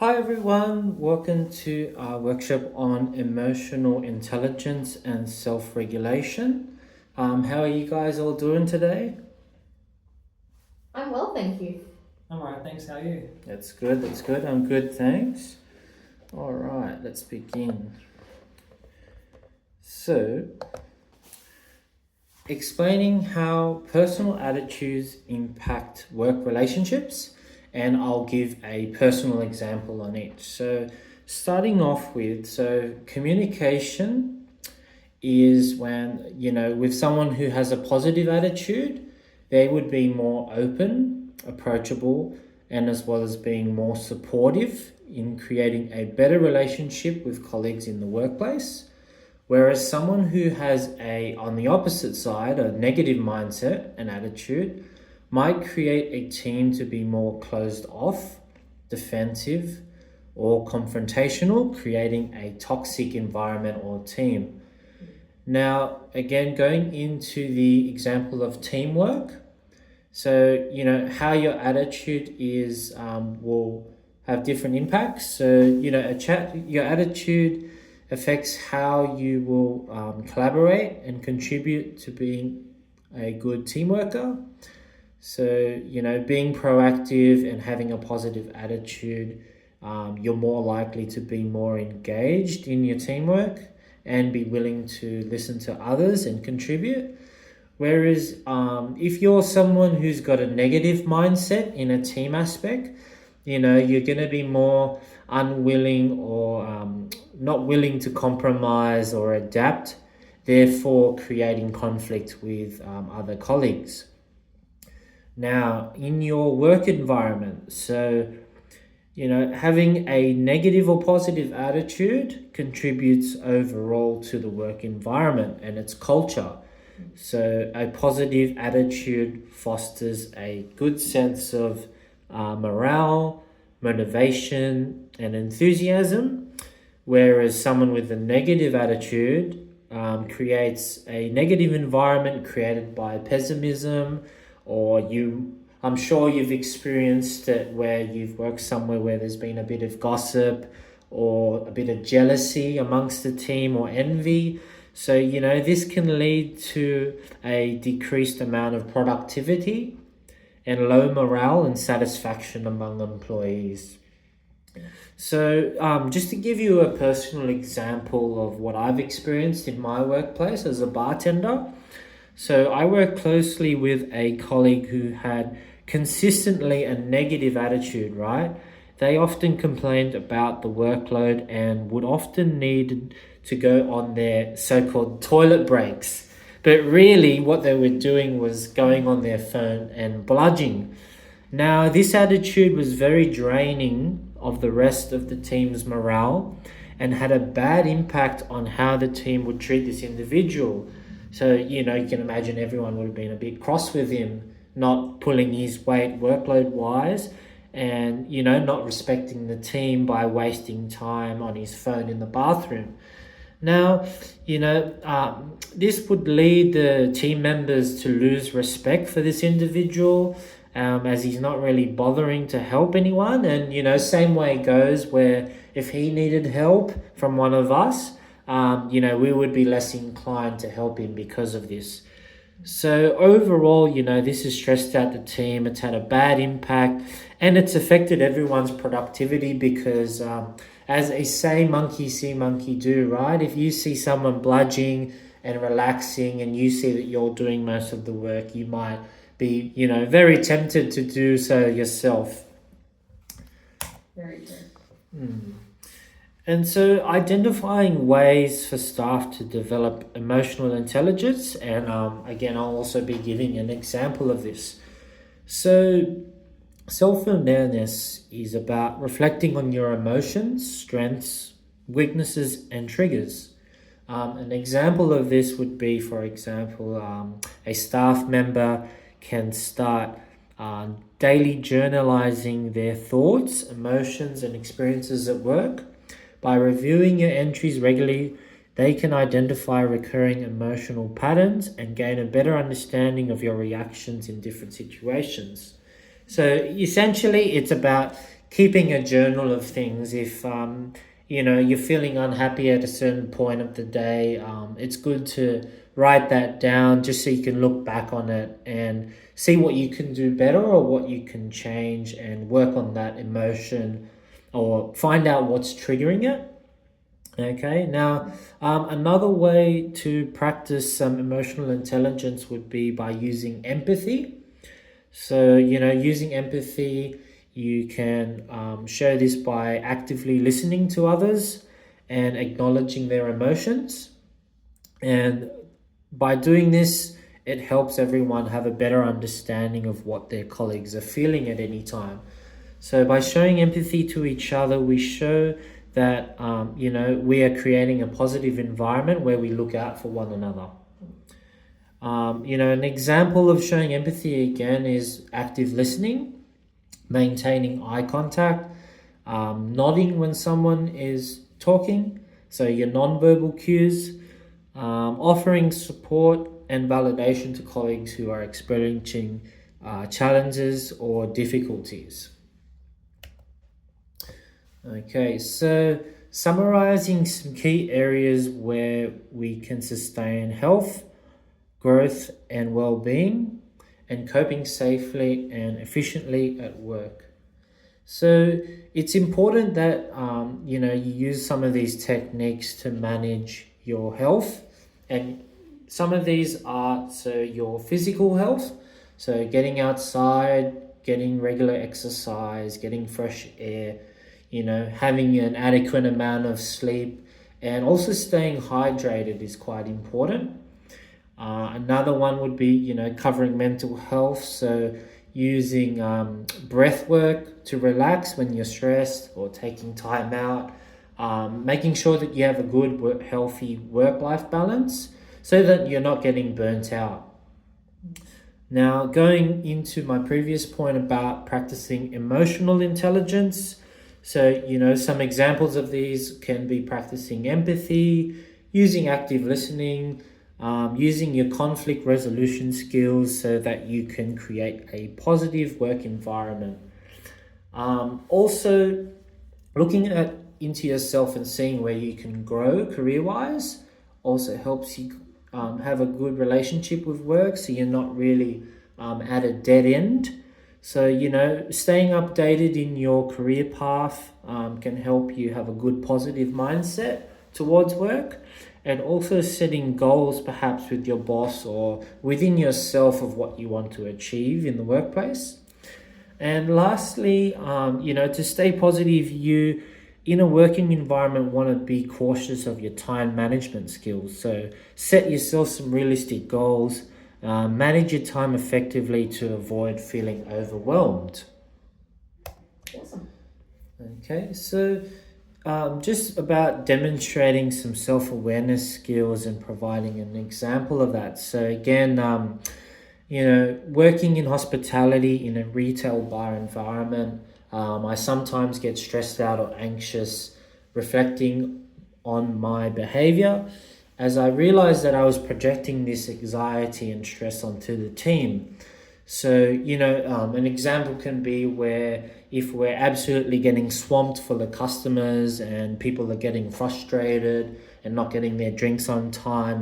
Hi everyone, welcome to our workshop on emotional intelligence and self-regulation. How are you guys all doing today? I'm well, thank you. I'm alright, thanks. How are you? That's good. I'm good, thanks. All right, let's begin. So, explaining how personal attitudes impact work relationships, and I'll give a personal example on each. So, starting off with, communication is when, with someone who has a positive attitude, they would be more open, approachable, and as well as being more supportive in creating a better relationship with colleagues in the workplace. Whereas someone who has on the opposite side, a negative mindset and attitude, might create a team to be more closed off, defensive, or confrontational, creating a toxic environment or team. Now, again, going into the example of teamwork, so how your attitude is will have different impacts. So your attitude affects how you will collaborate and contribute to being a good team worker. So being proactive and having a positive attitude, you're more likely to be more engaged in your teamwork and be willing to listen to others and contribute. Whereas if you're someone who's got a negative mindset in a team aspect, you're going to be more unwilling or not willing to compromise or adapt, therefore creating conflict with other colleagues. Now, in your work environment, having a negative or positive attitude contributes overall to the work environment and its culture. So, a positive attitude fosters a good sense of morale, motivation, and enthusiasm, whereas someone with a negative attitude creates a negative environment created by pessimism, or I'm sure you've experienced it where you've worked somewhere where there's been a bit of gossip or a bit of jealousy amongst the team or envy. So, this can lead to a decreased amount of productivity and low morale and satisfaction among employees. So, just to give you a personal example of what I've experienced in my workplace as a bartender. So, I work closely with a colleague who had consistently a negative attitude, right? They often complained about the workload and would often need to go on their so-called toilet breaks. But really, what they were doing was going on their phone and bludging. Now, this attitude was very draining of the rest of the team's morale and had a bad impact on how the team would treat this individual. So, you can imagine everyone would have been a bit cross with him, not pulling his weight workload wise, and, not respecting the team by wasting time on his phone in the bathroom. Now, this would lead the team members to lose respect for this individual, as he's not really bothering to help anyone. And, same way goes where if he needed help from one of us, we would be less inclined to help him because of this. So overall, this has stressed out the team. It's had a bad impact and it's affected everyone's productivity because as they say, monkey see, monkey do, right? If you see someone bludging and relaxing and you see that you're doing most of the work, you might be, very tempted to do so yourself. Very good. And so identifying ways for staff to develop emotional intelligence, and again, I'll also be giving an example of this. So self-awareness is about reflecting on your emotions, strengths, weaknesses, and triggers. An example of this would be, for example, a staff member can start daily journalizing their thoughts, emotions, and experiences at work. By reviewing your entries regularly, they can identify recurring emotional patterns and gain a better understanding of your reactions in different situations. So essentially, it's about keeping a journal of things. If you're feeling unhappy at a certain point of the day, it's good to write that down just so you can look back on it and see what you can do better or what you can change and work on that emotion or find out what's triggering it. Okay, now another way to practice some emotional intelligence would be by using empathy. So, using empathy, you can show this by actively listening to others and acknowledging their emotions. And by doing this, it helps everyone have a better understanding of what their colleagues are feeling at any time. So by showing empathy to each other, we show that we are creating a positive environment where we look out for one another. An example of showing empathy again is active listening, maintaining eye contact, nodding when someone is talking, so your nonverbal cues, offering support and validation to colleagues who are experiencing challenges or difficulties. Okay, so summarizing some key areas where we can sustain health, growth, and well-being, and coping safely and efficiently at work. So it's important that you use some of these techniques to manage your health, and some of these are your physical health, so getting outside, getting regular exercise, getting fresh air, having an adequate amount of sleep, and also staying hydrated is quite important. Another one would be, covering mental health. So using breath work to relax when you're stressed or taking time out. Making sure that you have a good, healthy work-life balance so that you're not getting burnt out. Now, going into my previous point about practicing emotional intelligence. So, some examples of these can be practicing empathy, using active listening, using your conflict resolution skills so that you can create a positive work environment. Also, looking into yourself and seeing where you can grow career-wise also helps you have a good relationship with work, so you're not really at a dead end. So, staying updated in your career path can help you have a good positive mindset towards work, and also setting goals perhaps with your boss or within yourself of what you want to achieve in the workplace. And lastly, to stay positive, you in a working environment want to be cautious of your time management skills. So set yourself some realistic goals, manage your time effectively to avoid feeling overwhelmed. Awesome. Okay, so just about demonstrating some self-awareness skills and providing an example of that. So again, working in hospitality in a retail bar environment, I sometimes get stressed out or anxious reflecting on my behavior as I realized that I was projecting this anxiety and stress onto the team. So, an example can be where if we're absolutely getting swamped full of customers and people are getting frustrated and not getting their drinks on time,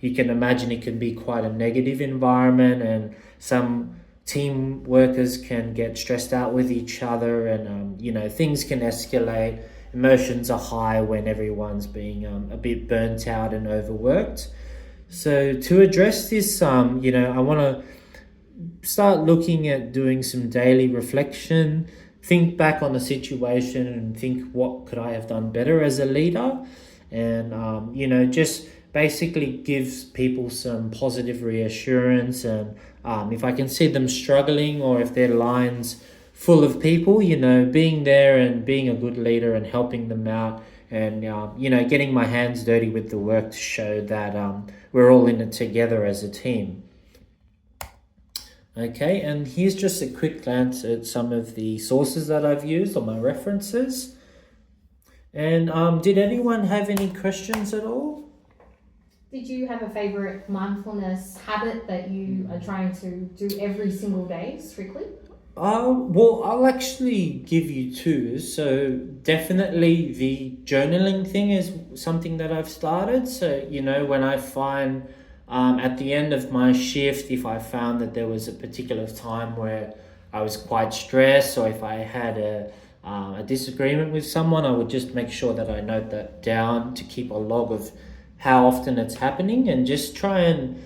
you can imagine it can be quite a negative environment, and some team workers can get stressed out with each other, and, things can escalate. Emotions are high when everyone's being a bit burnt out and overworked. So to address this, I want to start looking at doing some daily reflection, think back on the situation and think what could I have done better as a leader, and just basically gives people some positive reassurance. And if I can see them struggling or if their lines full of people, being there and being a good leader and helping them out, and getting my hands dirty with the work to show that we're all in it together as a team. Okay, and here's just a quick glance at some of the sources that I've used on my references. And did anyone have any questions at all? Did you have a favorite mindfulness habit that you are trying to do every single day strictly? Well, I'll actually give you two. So definitely the journaling thing is something that I've started. So, when I find at the end of my shift, if I found that there was a particular time where I was quite stressed, or if I had a disagreement with someone, I would just make sure that I note that down to keep a log of how often it's happening, and just try and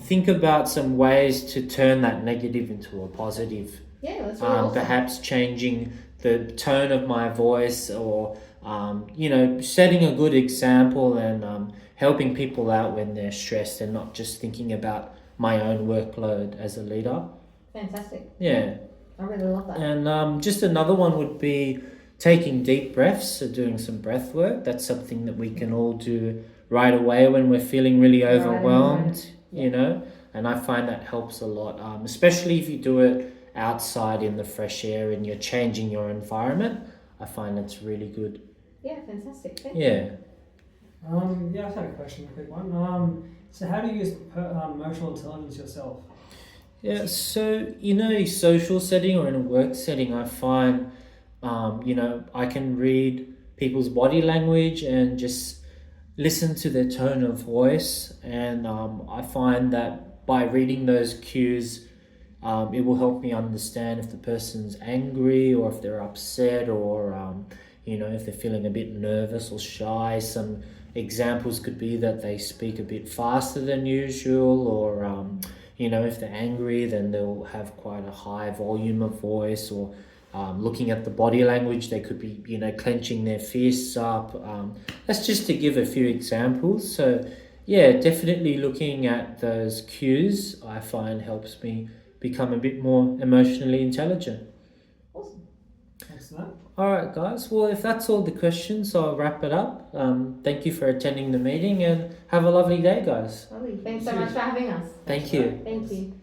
think about some ways to turn that negative into a positive. Yeah, that's really awesome. Perhaps changing the tone of my voice, or setting a good example, and helping people out when they're stressed, and not just thinking about my own workload as a leader. Fantastic. Yeah. I really love that. And just another one would be taking deep breaths, so doing some breath work. That's something that we can all do right away when we're feeling really overwhelmed, and I find that helps a lot, especially if you do it outside in the fresh air and you're changing your environment. I find it's really good. Yeah, fantastic. Thank Yeah. Yeah, I just had a question, a quick one. So how do you use emotional intelligence yourself? Yeah, so in a social setting or in a work setting, I find, I can read people's body language and just listen to their tone of voice. And I find that by reading those cues, it will help me understand if the person's angry, or if they're upset, or, if they're feeling a bit nervous or shy. Some examples could be that they speak a bit faster than usual, or, if they're angry, then they'll have quite a high volume of voice, or looking at the body language, they could be, clenching their fists up. That's just to give a few examples. So, yeah, definitely looking at those cues, I find helps me become a bit more emotionally intelligent. Awesome. Thanks for that. All right, guys. Well, if that's all the questions, I'll wrap it up. Thank you for attending the meeting, and have a lovely day, guys. Lovely. Thanks so much for having us. Thank you. Thank you.